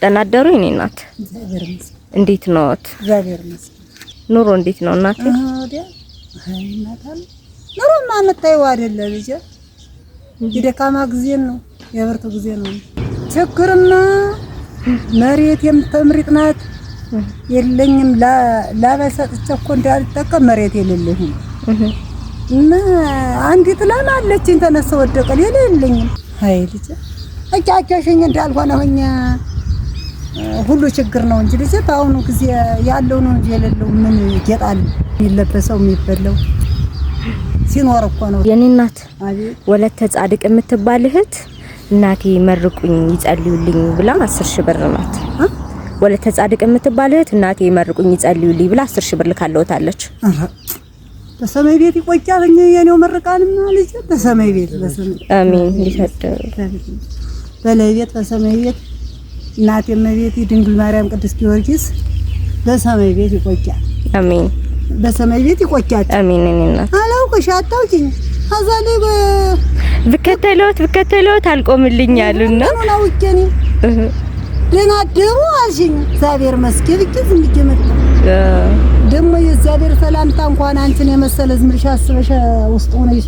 ተናደሩ የኔ እናት እንዴት ነዎት? እግዚአብሔር ይመስገን። ኑሮ እንዴት ነው እናቴ? ኑሮ ማመጣው አይደለ ልጅ የደካማ ጊዜ ነው የብርቱ ጊዜ ነው። ችግርና መሬት የምትምሪጥ ናት የለኝም ላበሰጥቼ እኮ እንዳልጠቀም መሬት የሌለኝም እና አንዲት ላም አለችኝ ተነስቶ ወደቀ ሌላ የለኝም። አይ ልጅ አጫጫሽኝ እንዳልሆነ ሆኛ ሁሉ ችግር ነው እንጂ ልጅ በአሁኑ ጊዜ ያለው ነው እንጂ የሌለው ምን ይገጣል? የሚለበሰው የሚበላው ሲኖር እኮ ነው። የኔ እናት ወለተ ጻድቅ የምትባል እህት እናቴ መርቁኝ ይጸልዩልኝ ብላ 10,000 ብር ናት። ወለተ ጻድቅ የምትባል እህት እናቴ መርቁኝ ይጸልዩልኝ ብላ 10,000 ብር ልካለውታለች። በሰማይ ቤት ይቆጫል የኔው መርቃንማ ልጅ በሰማይ ቤት በሰማይ አሜን ሊፈደው በላይ ቤት በሰማይ ቤት እናቴ መቤት ድንግል ማርያም ቅድስት ጊዮርጊስ በሰማይ ቤት ይቆጫል። አሜን በሰማይ ቤት ይቆጫል። አሜን እኔና አላውቅሽ አታውቂኝ አዛሌ ብከተለውት አልቆምልኛሉና ነው ወቄኒ ደህና ደሩ አልሽኝ። እግዚአብሔር መስገን ዝም ብዬ መጣሁ። ደግሞ የእግዚአብሔር ሰላምታ እንኳን አንቺን የመሰለ ዝምርሻ አስበሽ ውስጥ ሆነሽ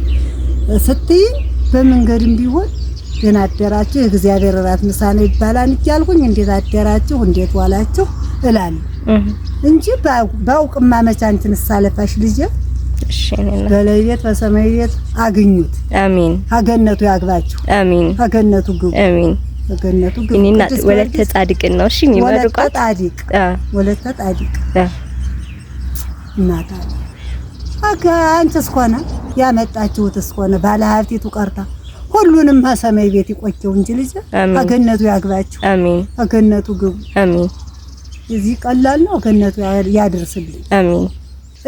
ስትይ በመንገድም ቢሆን ደህና አደራችሁ የእግዚአብሔር ራት ምሳኔ ይባላል እያልኩኝ እንዴት አደራችሁ እንዴት ዋላችሁ እላለሁ እንጂ ባውቅማ መች አንቺን ሳለፋሽ ልጅ። እሺ ነና በላይ ቤት በሰማይ ቤት አግኙት። አሜን ሀገነቱ ያግባችሁ። አሜን ሀገነቱ ግቡ። አሜን ሀገነቱ ግቡ። እኔና ወለተ ጻድቅ ነው። እሺ የሚመርቋት ወለተ ጻድቅ ወለተ ጻድቅ እናታ አንቺስ ሆነ ያመጣችሁትስ ሆነ ባለ ሀብቲቱ ቀርታ ሁሉንም በሰማይ ቤት ይቆየው እንጂ ልጅ ሀገነቱ ያግባችሁ። አሜን ሀገነቱ ግቡ። አሜን እዚህ ቀላል ነው። ሀገነቱ ያድርስልኝ። አሜን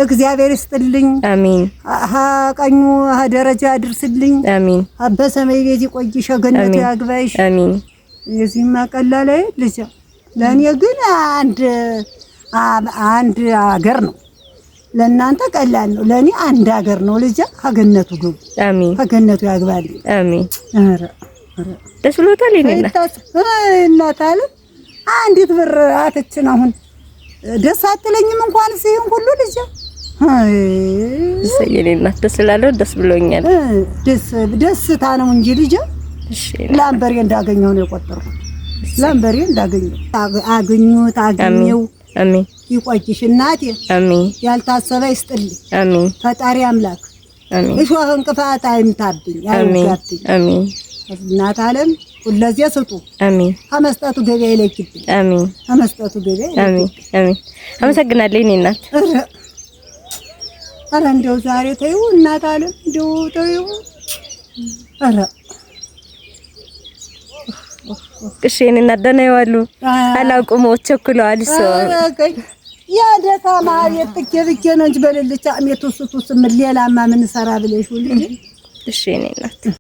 እግዚአብሔር ይስጥልኝ። አሜን ቀኙ ደረጃ ያድርስልኝ። አሜን በሰማይ ቤት ይቆይሽ ሀገነቱ ያግባሽ። አሜን የዚህማ ቀላል ልጅ ለኔ ግን አንድ ሀገር ነው። ለእናንተ ቀላል ነው፣ ለኔ አንድ ሀገር ነው። ልጅ ሀገነቱ ግቡ። አሜን ሀገነቱ ያግባልኝ። አሜን አረ ደስ ብሎታል። እናት አለ አንዲት ብር አትችን አሁን ደስ አትለኝም እንኳን ሲሆን ሁሉ ልጅ ሰየኔ እናት ደስ ስላለው ደስ ብሎኛል። ደስታ ነው እንጂ ልጅ ላምበሬ እንዳገኘው ነው የቆጠርኩት። ላምበሬ እንዳገኘው አገኙት አገኘው። አሜን ይቆይሽ እናቴ። አሜን ያልታሰበ ይስጥልኝ። አሜን ፈጣሪ አምላክ አሜን እሾህ እንቅፋት አይምታብኝ አይውጋብኝ። አሜን እናት ዓለም ሁለዚህ ስጡ። አሜን ከመስጠቱ ገበያ ይለክብኝ። አሜን ከመስጠቱ ገበያ አሜን አሜን። አመሰግናለሁ እኔ እናት። አረ እንደው ዛሬ ተይው እናት ዓለም እንደው ተይው። አረ እሺ እኔ እናት ደህና ይዋሉ አላውቅም ወቸኩለዋል ሰው ያ ደካማ የጥቄ ነው እንጂ በልልቻ አሜቱ ሱቱስ ምን ሌላማ ምን ሰራ ብለሽ ሁሉ። እሺ እኔ እናት